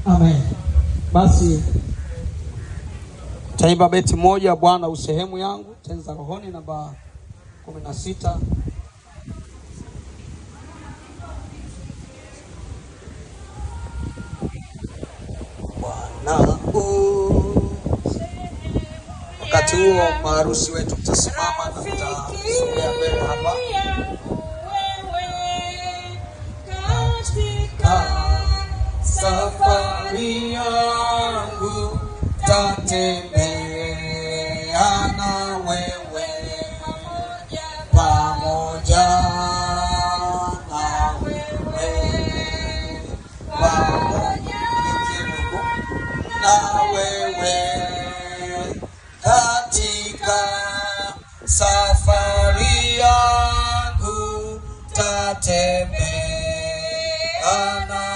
Amen. Basi taimba beti moja, Bwana usehemu yangu, tenzi za rohoni namba 16. Bwana wakati huo maharusi wetu mtasimama na mtasogea mbele hapa. Safari yangu tatembea na wewe, pamoja na wewe, pamoja na wewe, katika safari yangu tatembea na